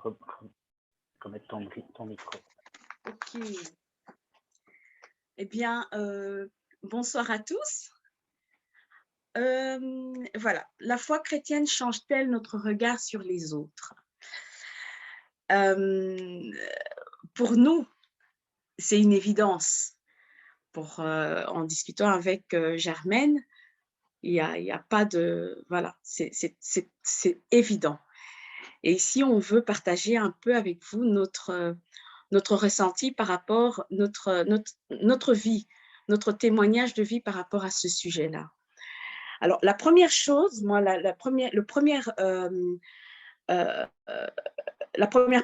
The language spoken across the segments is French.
remettre ton micro. Ok. Eh bien, bonsoir à tous. Voilà, la foi chrétienne change-t-elle notre regard sur les autres? Pour nous, c'est une évidence. En discutant avec Germaine, il y a pas de... Voilà, c'est évident. Et ici, on veut partager un peu avec vous notre ressenti par rapport à notre vie, notre témoignage de vie par rapport à ce sujet-là. Alors, la première chose, moi, la première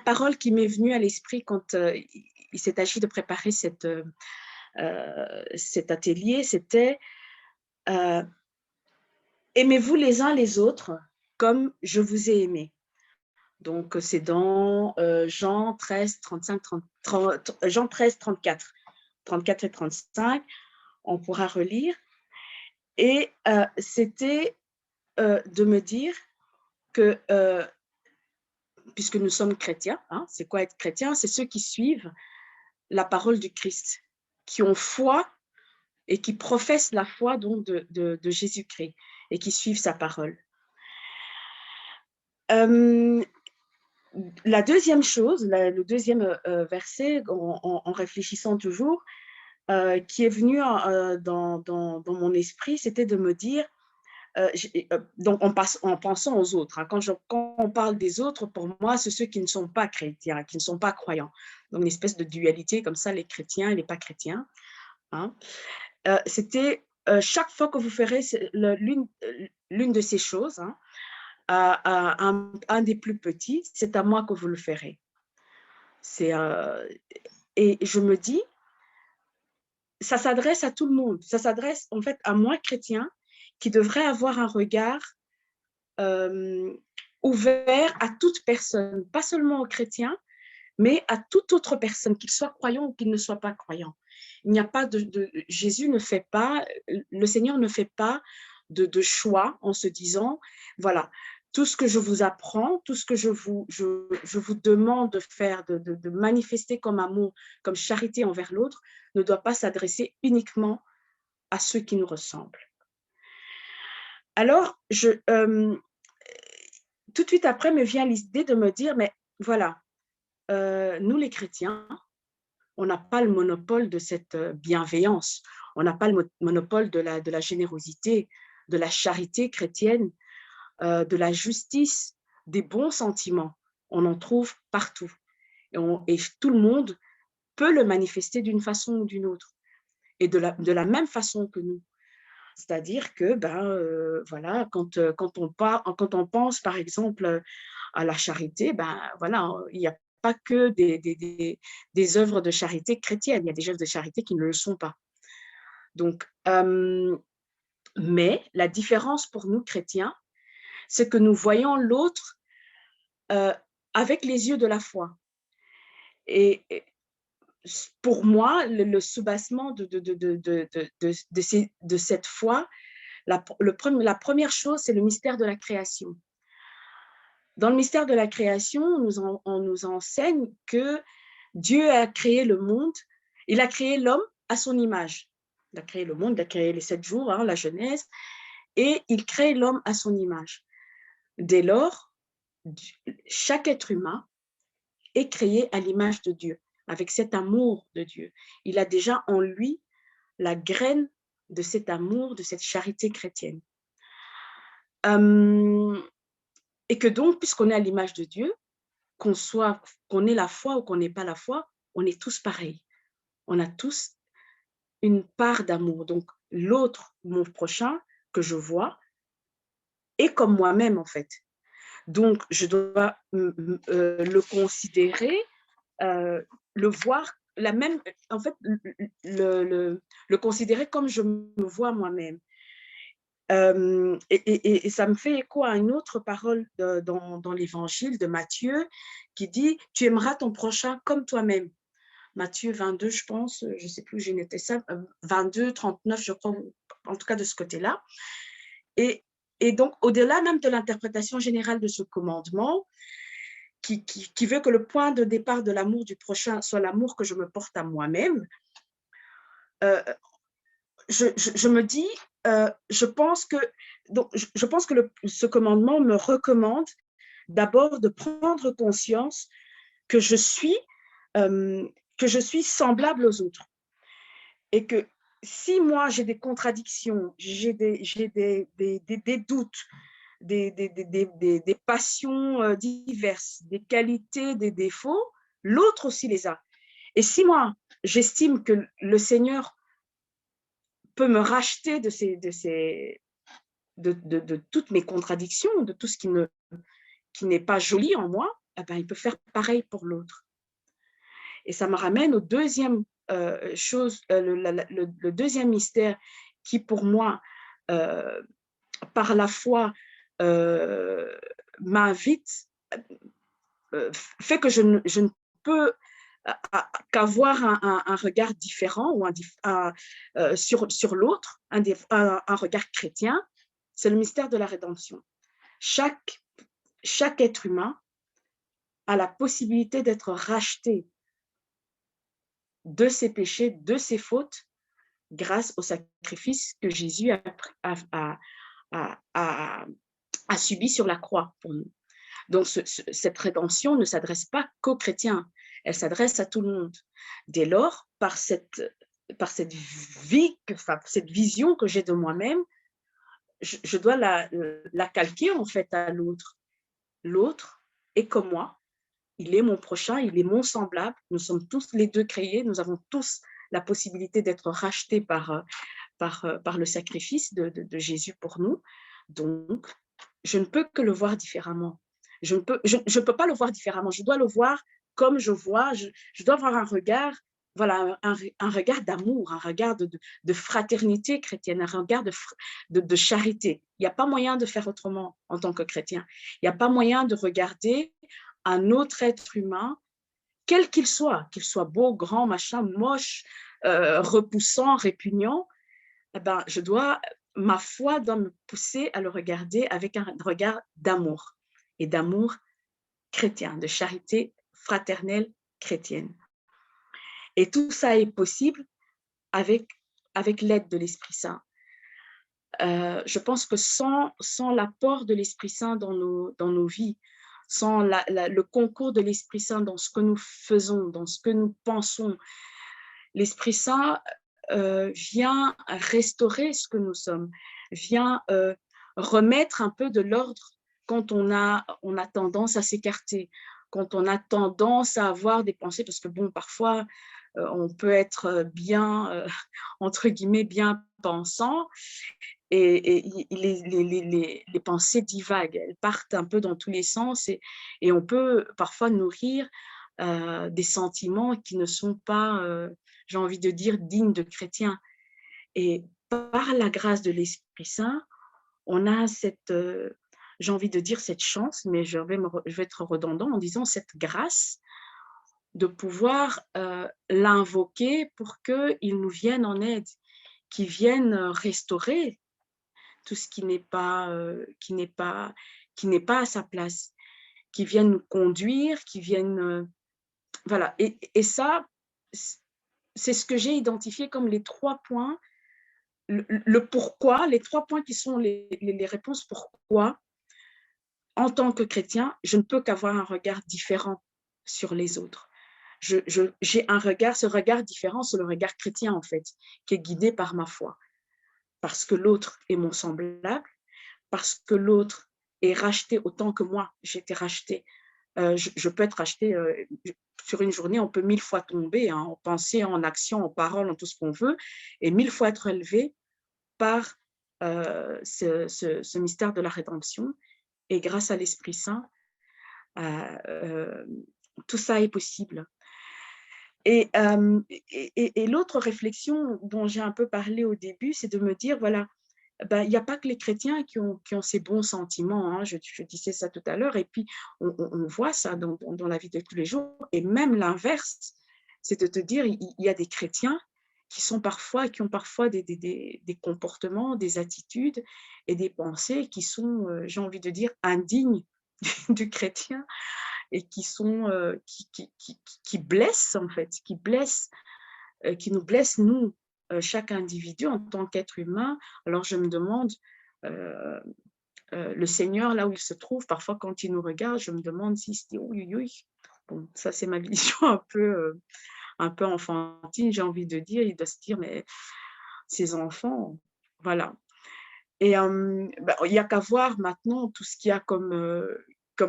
parole qui m'est venue à l'esprit quand il s'est agi de préparer cet atelier, c'était aimez-vous les uns les autres comme je vous ai aimé. Donc, c'est dans Jean 13, 35, 30, Jean 13, 34 et 35. On pourra relire. Et c'était de me dire que, puisque nous sommes chrétiens, hein, c'est quoi être chrétien? C'est ceux qui suivent la parole du Christ, qui ont foi et qui professent la foi donc de Jésus-Christ et qui suivent sa parole. La deuxième chose, le deuxième verset, en réfléchissant toujours, qui est venu dans mon esprit, c'était de me dire, donc en pensant aux autres, hein, quand on parle des autres, pour moi, c'est ceux qui ne sont pas chrétiens, qui ne sont pas croyants. Donc une espèce de dualité comme ça, les chrétiens et les pas chrétiens. Hein. C'était chaque fois que vous ferez l'une de ces choses, hein, à un des plus petits, c'est à moi que vous le ferez. Et je me dis, ça s'adresse à tout le monde. Ça s'adresse en fait à moi, chrétien, qui devrait avoir un regard ouvert à toute personne, pas seulement aux chrétiens, mais à toute autre personne, qu'il soit croyant ou qu'il ne soit pas croyant. Il n'y a pas Jésus ne fait pas, le Seigneur ne fait pas de choix en se disant, voilà, tout ce que je vous apprends, tout ce que je vous demande de faire, de manifester comme amour, comme charité envers l'autre, ne doit pas s'adresser uniquement à ceux qui nous ressemblent. Alors, tout de suite après me vient l'idée de me dire, mais voilà, nous les chrétiens, on n'a pas le monopole de cette bienveillance, on n'a pas le monopole de la générosité, de la charité chrétienne, de la justice, des bons sentiments. On en trouve partout. Et tout le monde peut le manifester d'une façon ou d'une autre. Et de la même façon que nous. C'est-à-dire que, voilà, quand on pense, par exemple, à la charité, voilà, il n'y a pas que des œuvres de charité chrétiennes, il y a des œuvres de charité qui ne le sont pas. Donc, mais la différence pour nous chrétiens, c'est que nous voyons l'autre avec les yeux de la foi. Et pour moi, le soubassement de cette foi, la première chose, c'est le mystère de la création. Dans le mystère de la création, on nous enseigne que Dieu a créé le monde, il a créé l'homme à son image. Il a créé le monde, il a créé les 7 jours, hein, la Genèse, et il crée l'homme à son image. Dès lors, chaque être humain est créé à l'image de Dieu, avec cet amour de Dieu. Il a déjà en lui la graine de cet amour, de cette charité chrétienne. Et que donc, puisqu'on est à l'image de Dieu, qu'on ait la foi ou qu'on n'ait pas la foi, on est tous pareils. On a tous une part d'amour. Donc, l'autre, mon prochain, que je vois, est comme moi-même, en fait. Donc, je dois le considérer, le voir, en fait, le considérer comme je me vois moi-même. Et ça me fait écho à une autre parole dans l'Évangile de Matthieu qui dit « Tu aimeras ton prochain comme toi-même ». Matthieu 22, je pense, je ne sais plus où j'ai noté ça, 22, 39, je crois, en tout cas de ce côté-là. Et donc, au-delà même de l'interprétation générale de ce commandement, qui veut que le point de départ de l'amour du prochain soit l'amour que je me porte à moi-même, je me dis, je pense que, ce commandement me recommande d'abord de prendre conscience que je suis semblable aux autres. Et que si moi j'ai des contradictions, j'ai des doutes, des passions diverses, des qualités, des défauts, l'autre aussi les a. Et si moi, j'estime que le Seigneur peut me racheter de toutes mes contradictions, de tout ce qui n'est pas joli en moi, eh ben, il peut faire pareil pour l'autre. Et ça me ramène au deuxième le deuxième mystère qui, pour moi, par la foi, m'invite, fait que je ne peux qu'avoir un regard différent ou sur l'autre, un regard chrétien, c'est le mystère de la rédemption. Chaque être humain a la possibilité d'être racheté de ses péchés, de ses fautes, grâce au sacrifice que Jésus a subi sur la croix pour nous. Donc, cette rédemption ne s'adresse pas qu'aux chrétiens, elle s'adresse à tout le monde. Dès lors, par cette vision que j'ai de moi-même, je dois la calquer en fait à l'autre. L'autre est comme moi, il est mon prochain, il est mon semblable, nous sommes tous les deux créés, nous avons tous la possibilité d'être rachetés par le sacrifice de Jésus pour nous. Donc, je ne peux que le voir différemment. Je ne peux pas le voir différemment, je dois le voir comme je vois, je dois avoir un regard, voilà, un regard d'amour, un regard de fraternité chrétienne, un regard de charité. Il n'y a pas moyen de faire autrement en tant que chrétien. Il n'y a pas moyen de regarder un autre être humain, quel qu'il soit beau, grand, machin, moche, repoussant, répugnant, eh ben, ma foi doit me pousser à le regarder avec un regard d'amour, et d'amour chrétien, de charité fraternelle chrétienne. Et tout ça est possible avec l'aide de l'Esprit Saint. Je pense que sans l'apport de l'Esprit Saint dans nos vies, sans le concours de l'Esprit Saint dans ce que nous faisons, dans ce que nous pensons, l'Esprit Saint vient restaurer ce que nous sommes, vient remettre un peu de l'ordre quand on a tendance à s'écarter, quand on a tendance à avoir des pensées, parce que bon, parfois, on peut être bien, entre guillemets, bien pensant, et les pensées divaguent, elles partent un peu dans tous les sens, et on peut parfois nourrir des sentiments qui ne sont pas, j'ai envie de dire, dignes de chrétiens. Et par la grâce de l'Esprit Saint, on a j'ai envie de dire cette chance, mais je vais être redondant en disant cette grâce de pouvoir l'invoquer pour qu'il nous vienne en aide, qu'il vienne restaurer tout ce qui n'est pas à sa place, qui vienne nous conduire, qui vienne voilà. Et ça, c'est ce que j'ai identifié comme les 3 points, le pourquoi, les 3 points qui sont les réponses pourquoi, en tant que chrétien, je ne peux qu'avoir un regard différent sur les autres. J'ai ce regard différent, c'est le regard chrétien en fait, qui est guidé par ma foi. Parce que l'autre est mon semblable, parce que l'autre est racheté autant que moi, j'ai été racheté. Je peux être racheté sur une journée, on peut 1000 fois tomber, hein, en pensée, en action, en parole, en tout ce qu'on veut, et 1000 fois être élevé par ce mystère de la rédemption. Et grâce à l'Esprit Saint, tout ça est possible. Et l'autre réflexion dont j'ai un peu parlé au début, c'est de me dire, voilà, ben, il n'y a pas que les chrétiens qui ont ces bons sentiments, hein, je disais ça tout à l'heure, et puis on voit ça dans la vie de tous les jours, et même l'inverse, c'est de te dire, il y a des chrétiens qui ont parfois des comportements, des attitudes et des pensées qui sont, j'ai envie de dire, indignes du chrétien. et qui blessent, en fait, qui nous blessent, nous, chaque individu en tant qu'être humain. Alors, je me demande, le Seigneur, là où il se trouve, parfois, quand il nous regarde, je me demande s'il se dit « oui, oui, oui ». Bon, ça, c'est ma vision un peu enfantine, j'ai envie de dire. Il doit se dire « mais ces enfants, voilà ». Et il n'y a qu'à voir maintenant tout ce qu'il y a comme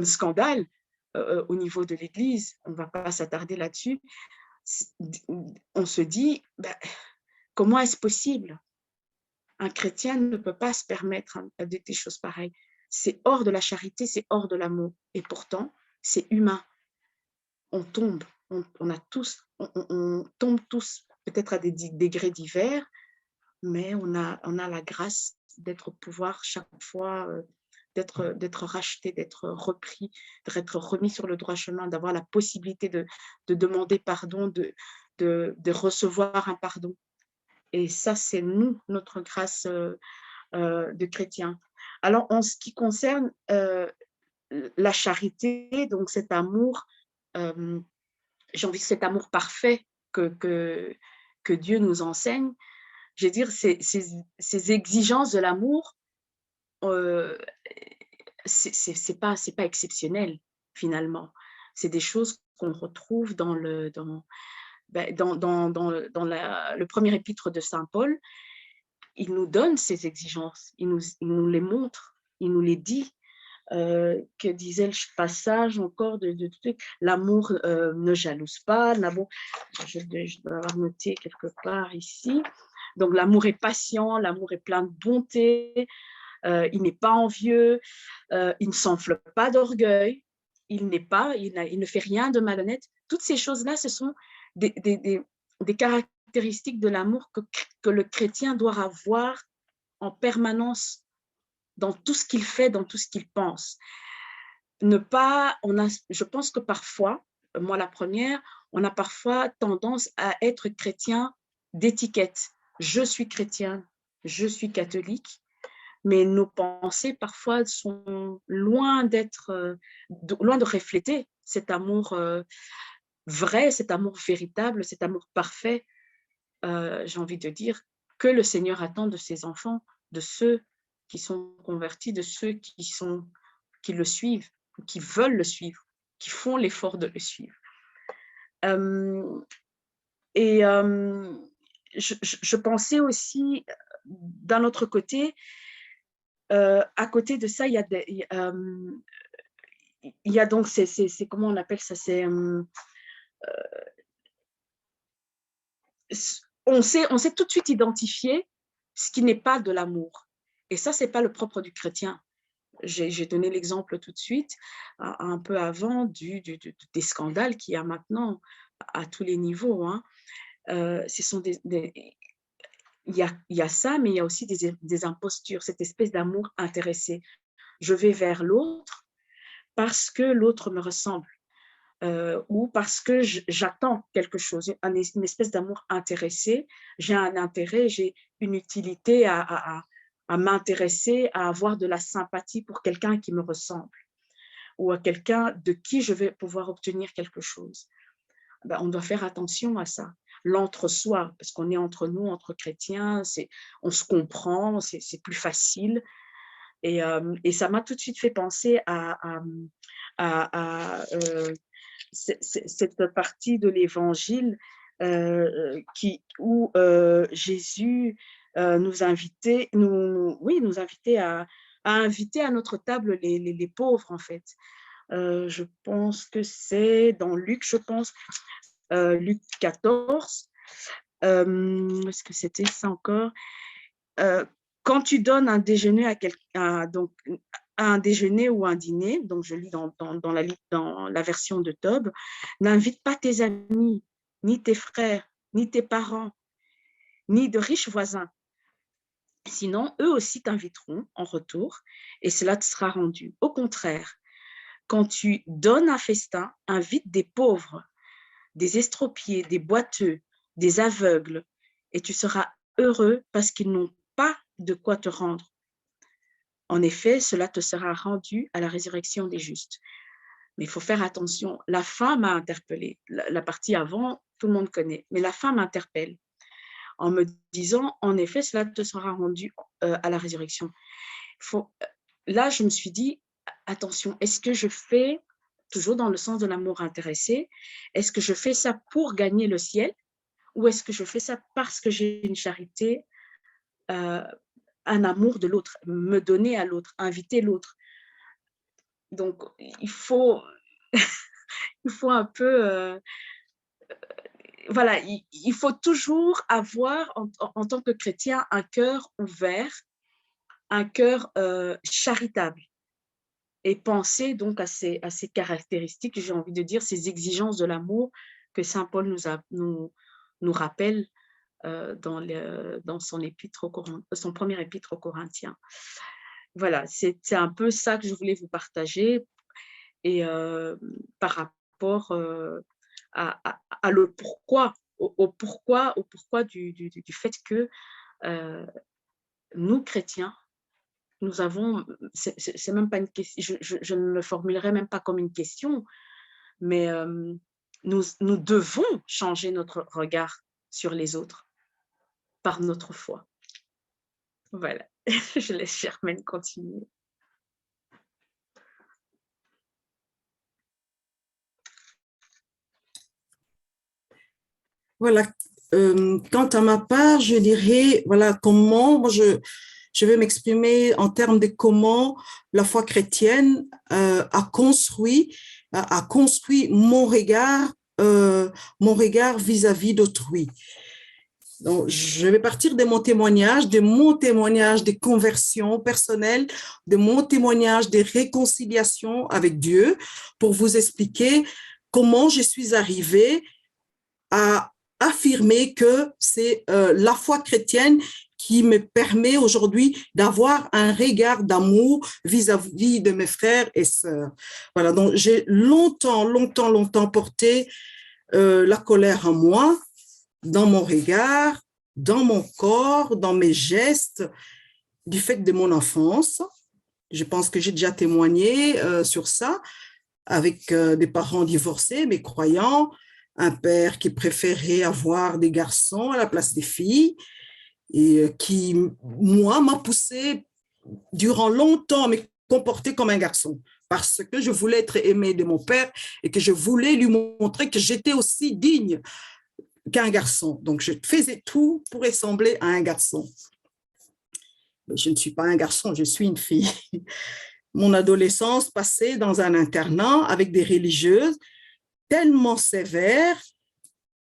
scandale au niveau de l'Église. On ne va pas s'attarder là-dessus. On se dit, comment est-ce possible? Un chrétien ne peut pas se permettre des choses pareilles. C'est hors de la charité, c'est hors de l'amour. Et pourtant, c'est humain. On tombe, on tombe tous, peut-être à des degrés divers, mais on a la grâce d'être au pouvoir chaque fois, d'être racheté, d'être repris, d'être remis sur le droit chemin, d'avoir la possibilité de demander pardon, de recevoir un pardon. Et ça, c'est nous, notre grâce de chrétiens. Alors, en ce qui concerne la charité, donc cet amour, j'ai envie de cet amour parfait que Dieu nous enseigne, je veux dire, ces exigences de l'amour, c'est pas exceptionnel, finalement. C'est des choses qu'on retrouve dans le premier épître de Saint Paul. Il nous donne ces exigences, il nous les montre, il nous les dit. Que disait le passage encore de l'amour ne jalouse pas, l'amour, je dois avoir noté quelque part ici. Donc l'amour est patient, l'amour est plein de bonté, il n'est pas envieux, il ne s'enfle pas d'orgueil, il ne fait rien de malhonnête. Toutes ces choses-là, ce sont des caractéristiques de l'amour que le chrétien doit avoir en permanence dans tout ce qu'il fait, dans tout ce qu'il pense. Je pense que parfois, moi la première, on a parfois tendance à être chrétien d'étiquette. Je suis chrétien, je suis catholique, mais nos pensées parfois sont loin de refléter cet amour vrai, cet amour véritable, cet amour parfait, j'ai envie de dire, que le Seigneur attend de ses enfants, de ceux qui sont convertis, de ceux qui le suivent, qui veulent le suivre, qui font l'effort de le suivre. Je pensais aussi, d'un autre côté, à côté de ça, il y a donc, c'est comment on appelle ça, on sait tout de suite identifier ce qui n'est pas de l'amour. Et ça, ce n'est pas le propre du chrétien. J'ai donné l'exemple tout de suite, un peu avant, des scandales qu'il y a maintenant à tous les niveaux. Hein. Il y a ça, mais il y a aussi des impostures, cette espèce d'amour intéressé. Je vais vers l'autre parce que l'autre me ressemble. Ou parce que j'attends quelque chose, une espèce d'amour intéressé. J'ai un intérêt, j'ai une utilité à m'intéresser, à avoir de la sympathie pour quelqu'un qui me ressemble ou à quelqu'un de qui je vais pouvoir obtenir quelque chose. On doit faire attention à ça. L'entre-soi, parce qu'on est entre nous, entre chrétiens, on se comprend, c'est plus facile. Et ça m'a tout de suite fait penser à cette partie de l'Évangile où Jésus nous invitait à inviter à notre table les pauvres, en fait. Je pense que c'est dans Luc, Luc 14. Est-ce que c'était ça encore? Quand tu donnes un déjeuner à quelqu'un, donc un déjeuner ou un dîner, donc je lis dans la version de Tob, n'invite pas tes amis, ni tes frères, ni tes parents, ni de riches voisins. Sinon, eux aussi t'inviteront en retour et cela te sera rendu. Au contraire, quand tu donnes un festin, invite des pauvres, des estropiés, des boiteux, des aveugles, et tu seras heureux parce qu'ils n'ont pas de quoi te rendre. En effet, cela te sera rendu à la résurrection des justes. Mais il faut faire attention. La fin m'a interpellée. La partie avant, tout le monde connaît. Mais la fin m'interpelle en me disant, en effet, cela te sera rendu à la résurrection. Là, je me suis dit, attention, est-ce que je fais, toujours dans le sens de l'amour intéressé, est-ce que je fais ça pour gagner le ciel ou est-ce que je fais ça parce que j'ai une charité, un amour de l'autre, me donner à l'autre, inviter l'autre. Donc, il faut un peu... voilà, il faut toujours avoir, en tant que chrétien, un cœur ouvert, un cœur charitable et penser donc à ces caractéristiques, j'ai envie de dire, ces exigences de l'amour que saint Paul nous rappelle dans son premier épître aux Corinthiens. Voilà, c'est un peu ça que je voulais vous partager et par rapport à le pourquoi, au pourquoi du fait que nous, chrétiens, nous avons, c'est même pas une question, je ne le formulerai même pas comme une question, mais nous devons changer notre regard sur les autres par notre foi. Voilà, je laisse Germaine continuer. Voilà. Quant à ma part, je dirais, voilà, comment je vais m'exprimer en termes de comment la foi chrétienne a construit mon regard vis-à-vis d'autrui. Donc, je vais partir de mon témoignage de conversion personnelle, de mon témoignage de réconciliation avec Dieu pour vous expliquer comment je suis arrivée à affirmer que c'est la foi chrétienne qui me permet aujourd'hui d'avoir un regard d'amour vis-à-vis de mes frères et sœurs. Voilà, donc j'ai longtemps porté la colère en moi, dans mon regard, dans mon corps, dans mes gestes, du fait de mon enfance. Je pense que j'ai déjà témoigné sur ça, avec des parents divorcés, mais croyants, un père qui préférait avoir des garçons à la place des filles et qui, moi, m'a poussé durant longtemps à me comporter comme un garçon parce que je voulais être aimée de mon père et que je voulais lui montrer que j'étais aussi digne qu'un garçon. Donc, je faisais tout pour ressembler à un garçon. Mais je ne suis pas un garçon, je suis une fille. Mon adolescence passée dans un internat avec des religieuses tellement sévères,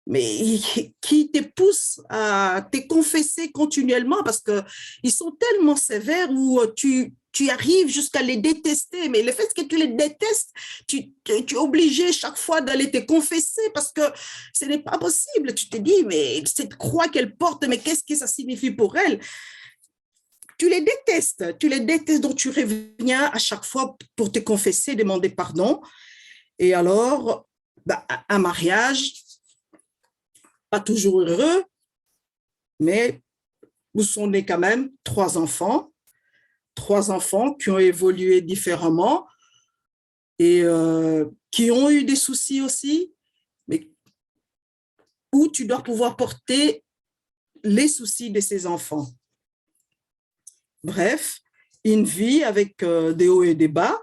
mais qui te poussent à te confesser continuellement parce qu'ils sont tellement sévères où tu arrives jusqu'à les détester. Mais le fait que tu les détestes, tu es obligé chaque fois d'aller te confesser parce que ce n'est pas possible. Tu te dis, mais cette croix qu'elle porte, mais qu'est-ce que ça signifie pour elle? Tu les détestes, donc tu reviens à chaque fois pour te confesser, demander pardon. Et alors, un mariage, pas toujours heureux, mais vous sont nés quand même 3 enfants qui ont évolué différemment et qui ont eu des soucis aussi, mais où tu dois pouvoir porter les soucis de ces enfants. Bref, une vie avec des hauts et des bas,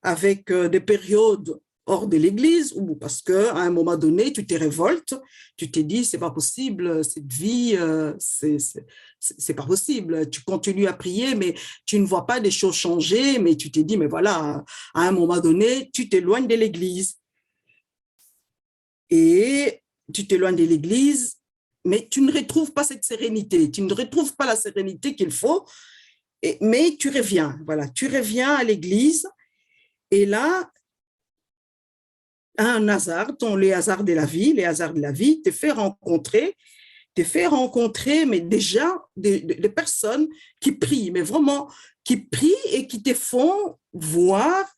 avec des périodes hors de l'église, ou parce qu'à un moment donné, tu te révoltes, tu te dis, c'est pas possible, cette vie, c'est pas possible. Tu continues à prier, mais tu ne vois pas des choses changer, mais tu te dis, mais voilà, à un moment donné, tu t'éloignes de l'église. Et tu t'éloignes de l'église, mais tu ne retrouves pas cette sérénité, tu ne retrouves pas la sérénité qu'il faut, mais tu reviens, voilà, tu reviens à l'église, et là, un hasard, les hasards de la vie te fait rencontrer, mais déjà des personnes qui prient, mais vraiment qui prient et qui te font voir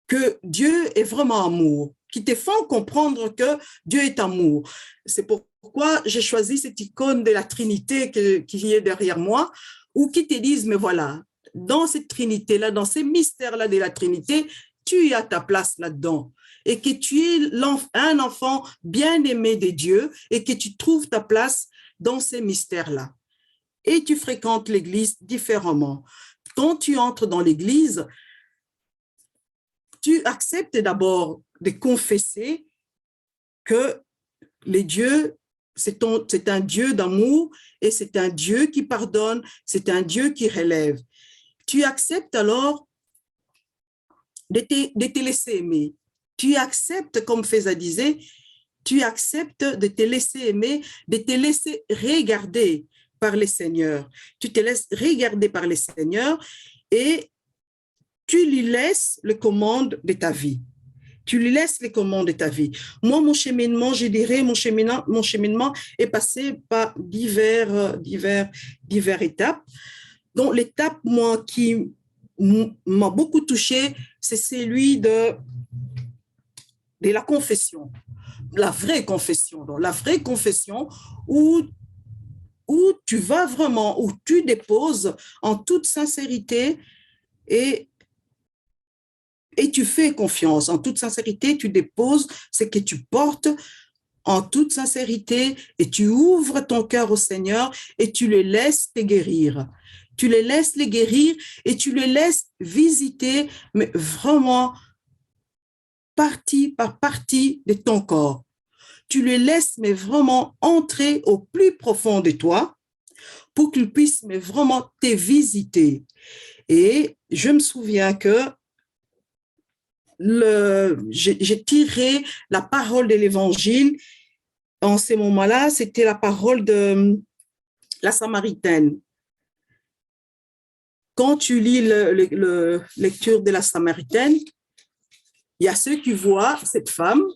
que Dieu est vraiment amour, qui te font comprendre que Dieu est amour. C'est pourquoi j'ai choisi cette icône de la Trinité qui est derrière moi, ou qui te disent, mais voilà, dans cette Trinité-là, dans ces mystères-là de la Trinité, tu as ta place là-dedans et que tu es un enfant bien-aimé de Dieu et que tu trouves ta place dans ces mystères-là. Et tu fréquentes l'Église différemment. Quand tu entres dans l'Église, tu acceptes d'abord de confesser que les dieux, c'est un Dieu d'amour et c'est un Dieu qui pardonne, c'est un Dieu qui relève. Tu acceptes alors de te laisser aimer. Tu acceptes, comme Féza disait, tu acceptes de te laisser aimer, de te laisser regarder par le Seigneur. Tu te laisses regarder par le Seigneur et tu lui laisses les commandes de ta vie. Tu lui laisses les commandes de ta vie. Moi, mon cheminement, je dirais, mon cheminement est passé par divers étapes. Donc, l'étape, moi, qui m'a beaucoup touchée, c'est celui de la confession, la vraie confession. Donc, la vraie confession où tu vas vraiment, où tu déposes en toute sincérité et tu fais confiance. En toute sincérité, tu déposes ce que tu portes en toute sincérité et tu ouvres ton cœur au Seigneur et tu le laisses te guérir. Tu les laisses les guérir et tu les laisses visiter, mais vraiment partie par partie de ton corps. Tu les laisses mais vraiment entrer au plus profond de toi pour qu'ils puissent mais vraiment te visiter. Et je me souviens que j'ai tiré la parole de l'Évangile. En ces moments-là, c'était la parole de la Samaritaine. Quand tu lis la lecture de la Samaritaine, il y a ceux qui voient cette femme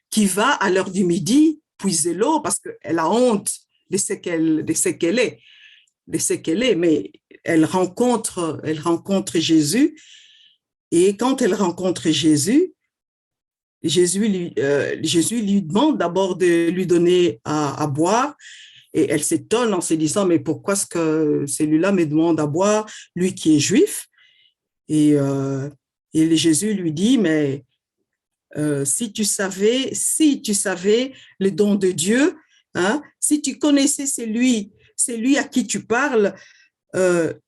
qui va à l'heure du midi puiser l'eau parce qu'elle a honte de ce qu'elle est, mais elle rencontre Jésus. Et quand elle rencontre Jésus, Jésus lui demande d'abord de lui donner à boire. Et elle s'étonne en se disant, mais pourquoi est-ce que celui-là me demande à boire, lui qui est juif? Et Jésus lui dit, mais si tu savais le don de Dieu, hein, si tu connaissais celui à qui tu parles,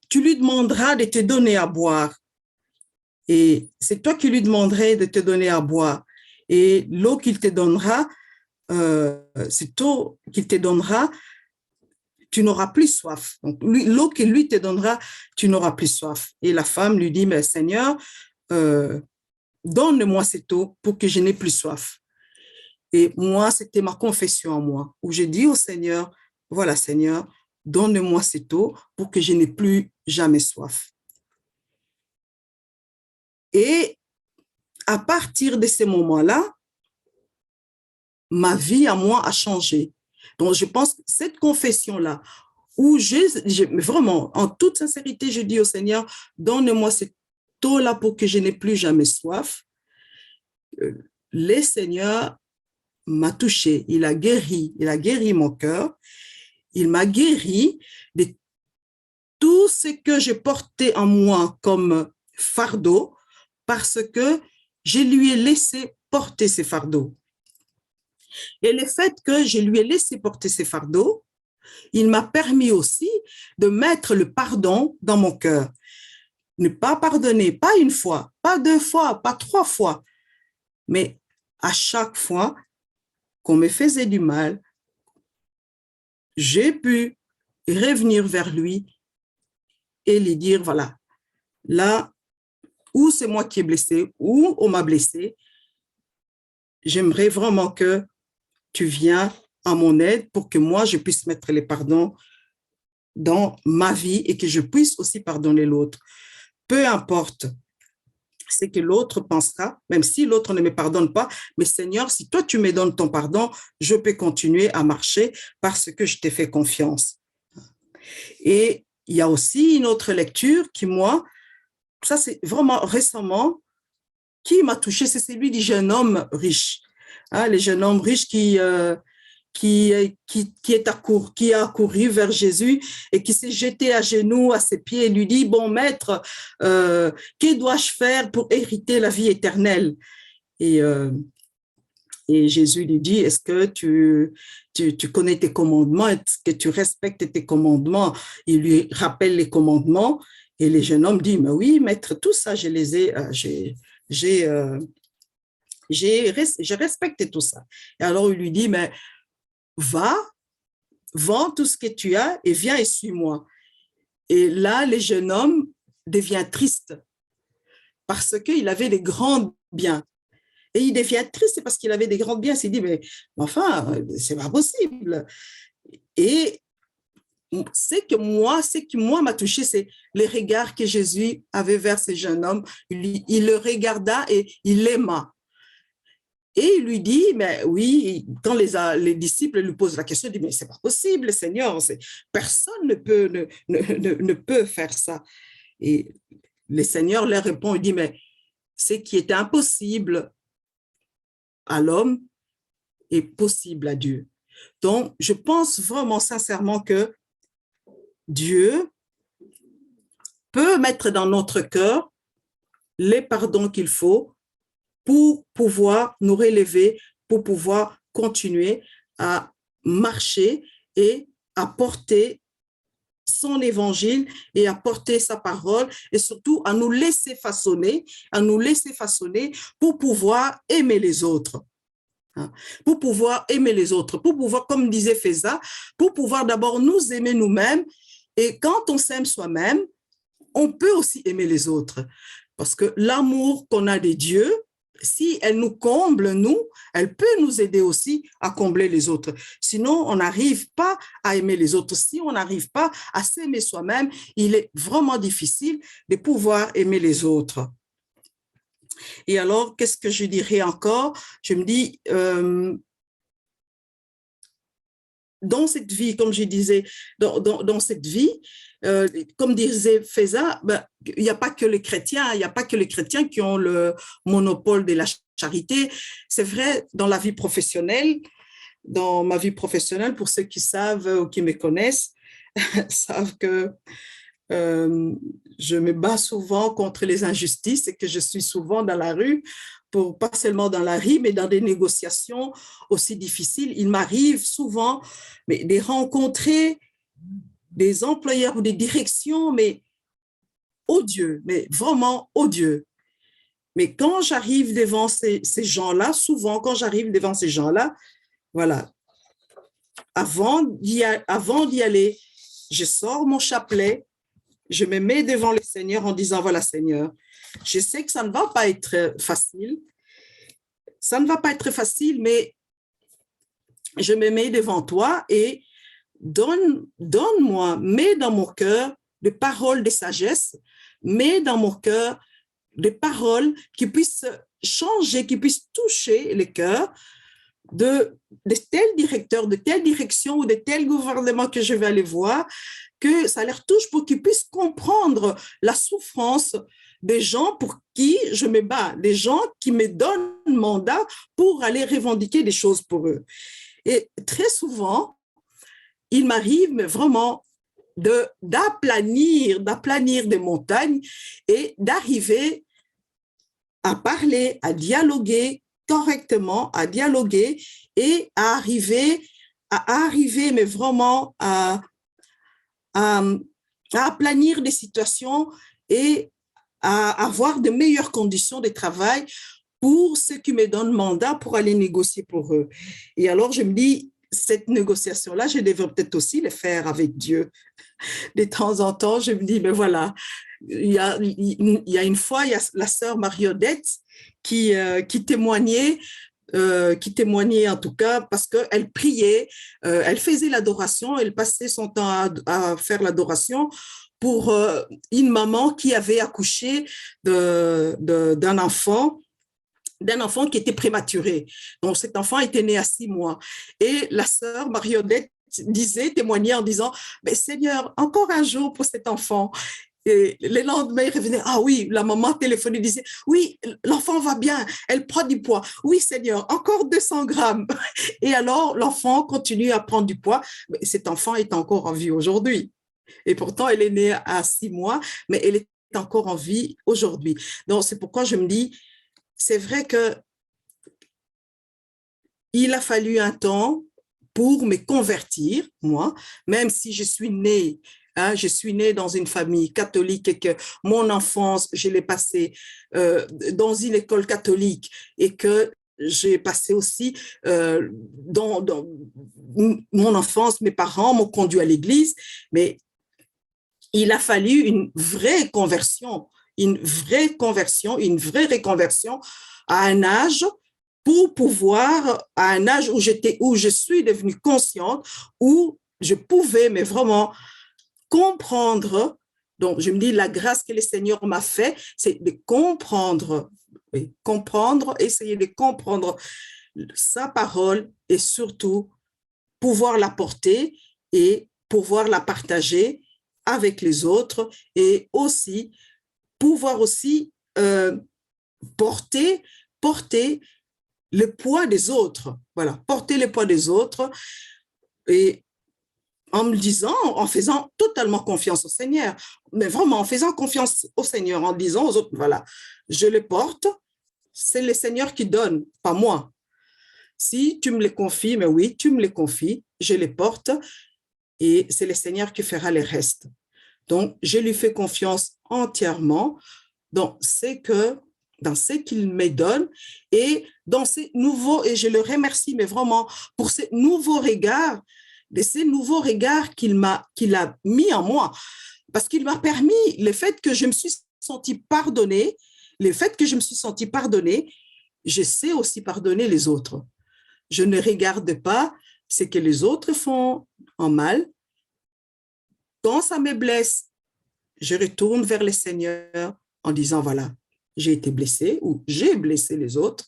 tu lui demanderas de te donner à boire. Et c'est toi qui lui demanderais de te donner à boire. Et l'eau qu'il te donnera, cette eau qu'il te donnera, tu n'auras plus soif. Donc, l'eau qu'il lui te donnera, tu n'auras plus soif. Et la femme lui dit, mais Seigneur, donne-moi cette eau pour que je n'ai plus soif. Et moi, c'était ma confession à moi, où j'ai dit au Seigneur, voilà Seigneur, donne-moi cette eau pour que je n'ai plus jamais soif. Et à partir de ces moments-là, ma vie à moi a changé. Donc, je pense que cette confession-là, où vraiment, en toute sincérité, je dis au Seigneur, donne-moi cette eau-là pour que je n'ai plus jamais soif. Le Seigneur m'a touché, il a guéri mon cœur, il m'a guéri de tout ce que je portais en moi comme fardeau, parce que je lui ai laissé porter ces fardeaux. Et le fait que je lui ai laissé porter ces fardeaux, il m'a permis aussi de mettre le pardon dans mon cœur. Ne pas pardonner, pas une fois, pas deux fois, pas trois fois, mais à chaque fois qu'on me faisait du mal, j'ai pu revenir vers lui et lui dire, voilà, là où c'est moi qui ai blessé, où on m'a blessé, j'aimerais vraiment que tu viennes à mon aide pour que moi, je puisse mettre les pardons dans ma vie et que je puisse aussi pardonner l'autre. Peu importe ce que l'autre pensera, même si l'autre ne me pardonne pas, mais Seigneur, si toi tu me donnes ton pardon, je peux continuer à marcher parce que je t'ai fait confiance. Et il y a aussi une autre lecture qui, moi, ça c'est vraiment récemment, qui m'a touchée, c'est celui du jeune homme riche. Hein, le jeune homme riche qui qui a accouru vers Jésus et qui s'est jeté à genoux à ses pieds et lui dit, bon maître, que dois-je faire pour hériter la vie éternelle? Et Jésus lui dit, est-ce que tu connais tes commandements? Est-ce que tu respectes tes commandements? Il lui rappelle les commandements et le jeune homme dit, mais oui, maître, tout ça, je respecte tout ça. Et alors, il lui dit, mais va, vends tout ce que tu as et viens et suis-moi. Et là, le jeune homme devient triste parce qu'il avait des grands biens. Et il devient triste parce qu'il avait des grands biens. Il s'est dit, mais enfin, c'est pas possible. Et ce qui m'a touché, c'est les regards que Jésus avait vers ce jeune homme. Il le regarda et il l'aima. Et il lui dit, mais oui, quand les disciples lui posent la question, il dit, mais c'est pas possible, Seigneur, personne ne peut faire ça. Et le Seigneur leur répond, il dit, mais ce qui est impossible à l'homme est possible à Dieu. Donc, je pense vraiment sincèrement que Dieu peut mettre dans notre cœur les pardons qu'il faut pour pouvoir nous relever, pour pouvoir continuer à marcher et à porter son évangile et à porter sa parole et surtout à nous laisser façonner pour pouvoir aimer les autres. Pour pouvoir aimer les autres, pour pouvoir, comme disait Feza, pour pouvoir d'abord nous aimer nous-mêmes. Et quand on s'aime soi-même, on peut aussi aimer les autres. Parce que l'amour qu'on a de Dieu, si elle nous comble, elle peut nous aider aussi à combler les autres. Sinon, on n'arrive pas à aimer les autres. Si on n'arrive pas à s'aimer soi-même, il est vraiment difficile de pouvoir aimer les autres. Et alors, qu'est-ce que je dirais encore? Je me dis, dans cette vie, comme je disais, dans cette vie, comme disait Feza, il n'y a pas que les chrétiens, qui ont le monopole de la charité. C'est vrai dans la vie professionnelle, dans ma vie professionnelle, pour ceux qui savent ou qui me connaissent, savent que je me bats souvent contre les injustices et que je suis souvent dans la rue, pas seulement dans la rue, mais dans des négociations aussi difficiles. Il m'arrive souvent de rencontrer des employeurs ou des directions, mais odieux, mais vraiment odieux. Mais quand j'arrive devant ces gens-là, souvent quand j'arrive devant ces gens-là, voilà, avant d'y aller, je sors mon chapelet, je me mets devant le Seigneur en disant, voilà Seigneur, je sais que ça ne va pas être facile, mais je me mets devant toi et donne-moi, mets dans mon cœur des paroles de sagesse, mets dans mon cœur des paroles qui puissent changer, qui puissent toucher les cœurs de tel directeur, de telle direction ou de tel gouvernement que je vais aller voir, que ça leur touche pour qu'ils puissent comprendre la souffrance des gens pour qui je me bats, des gens qui me donnent mandat pour aller revendiquer des choses pour eux. Et très souvent, il m'arrive mais vraiment d'aplanir des montagnes et d'arriver à parler, à dialoguer correctement, et à arriver mais vraiment à aplanir des situations et à avoir de meilleures conditions de travail pour ceux qui me donnent mandat pour aller négocier pour eux. Et alors, je me dis, cette négociation-là, je devrais peut-être aussi le faire avec Dieu. De temps en temps, je me dis, mais voilà, il y a une fois, il y a la sœur Marie-Odette qui témoignait en tout cas, parce qu'elle priait, elle faisait l'adoration, elle passait son temps à faire l'adoration pour une maman qui avait accouché d'un enfant qui était prématuré. Donc, cet enfant était né à 6 mois. Et la sœur Marie-Odette témoignait en disant, mais Seigneur, encore un jour pour cet enfant. Et les lendemains, il revenait, ah oui, la maman téléphonait, disait, oui, l'enfant va bien, elle prend du poids. Oui, Seigneur, encore 200 grammes. Et alors, l'enfant continue à prendre du poids. Mais cet enfant est encore en vie aujourd'hui. Et pourtant, elle est née à 6 mois, mais elle est encore en vie aujourd'hui. Donc, c'est pourquoi je me dis, c'est vrai que il a fallu un temps pour me convertir, moi, même si je suis née dans une famille catholique et que mon enfance, je l'ai passée dans une école catholique et que j'ai passé aussi dans mon enfance, mes parents m'ont conduit à l'église, mais il a fallu une vraie conversion, une vraie reconversion à un âge pour pouvoir, à un âge où je suis devenue consciente, où je pouvais, mais vraiment comprendre. Donc, je me dis, la grâce que le Seigneur m'a fait, c'est de comprendre, essayer de comprendre sa parole et surtout pouvoir la porter et pouvoir la partager avec les autres et aussi pouvoir aussi porter le poids des autres. Voilà, porter le poids des autres et en me disant, en faisant totalement confiance au Seigneur, mais vraiment en faisant confiance au Seigneur, en disant aux autres, voilà, je le porte, c'est le Seigneur qui donne, pas moi. Si tu me les confies, mais oui, tu me les confies, je les porte et c'est le Seigneur qui fera le reste. Donc, je lui fais confiance entièrement dans ce qu'il me donne et dans ces nouveaux, et je le remercie, mais vraiment pour ces nouveaux regards, qu'il a mis en moi, parce qu'il m'a permis, le fait que je me suis sentie pardonnée, je sais aussi pardonner les autres. Je ne regarde pas ce que les autres font en mal. Quand ça me blesse, je retourne vers le Seigneur en disant, voilà, j'ai été blessé ou j'ai blessé les autres,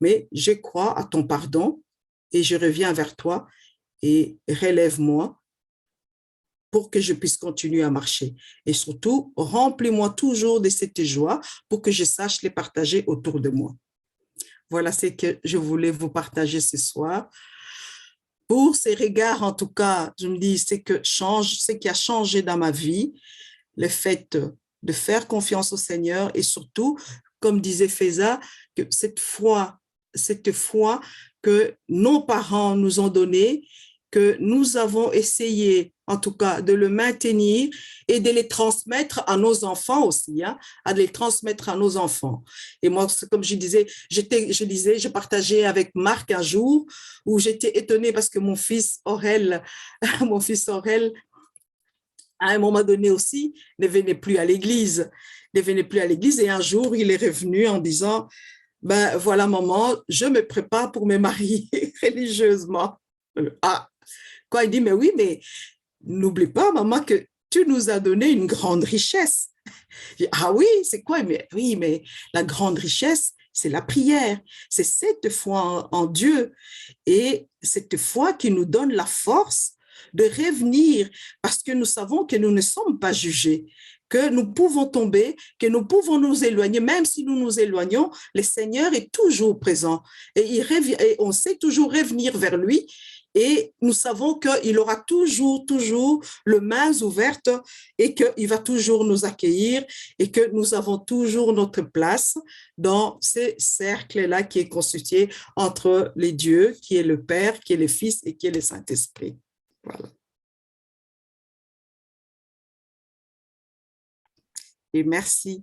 mais je crois à ton pardon et je reviens vers toi et relève-moi pour que je puisse continuer à marcher. Et surtout, remplis-moi toujours de cette joie pour que je sache les partager autour de moi. Voilà ce que je voulais vous partager ce soir. Pour ces regards, en tout cas, je me dis, ce qui a changé dans ma vie, le fait de faire confiance au Seigneur et surtout, comme disait Feza, que cette foi que nos parents nous ont donnée, que nous avons essayé, en tout cas, de le maintenir et de les transmettre à nos enfants aussi, à les transmettre à nos enfants. Et moi, comme je disais, je partageais avec Marc un jour où j'étais étonnée parce que mon fils Aurel, à un moment donné aussi, ne venait plus à l'église. Et un jour, il est revenu en disant, ben voilà, maman, je me prépare pour me marier religieusement. Ah, quoi, il dit, mais oui, mais n'oublie pas, maman, que tu nous as donné une grande richesse. Je dis, ah oui, c'est quoi? Mais oui, mais la grande richesse, c'est la prière. C'est cette foi en Dieu et cette foi qui nous donne la force de revenir parce que nous savons que nous ne sommes pas jugés, que nous pouvons tomber, que nous pouvons nous éloigner. Même si nous nous éloignons, le Seigneur est toujours présent et on sait toujours revenir vers lui. Et nous savons qu'il aura toujours les mains ouvertes et qu'il va toujours nous accueillir et que nous avons toujours notre place dans ce cercle-là qui est constitué entre les dieux, qui est le Père, qui est le Fils et qui est le Saint-Esprit. Voilà. Et merci.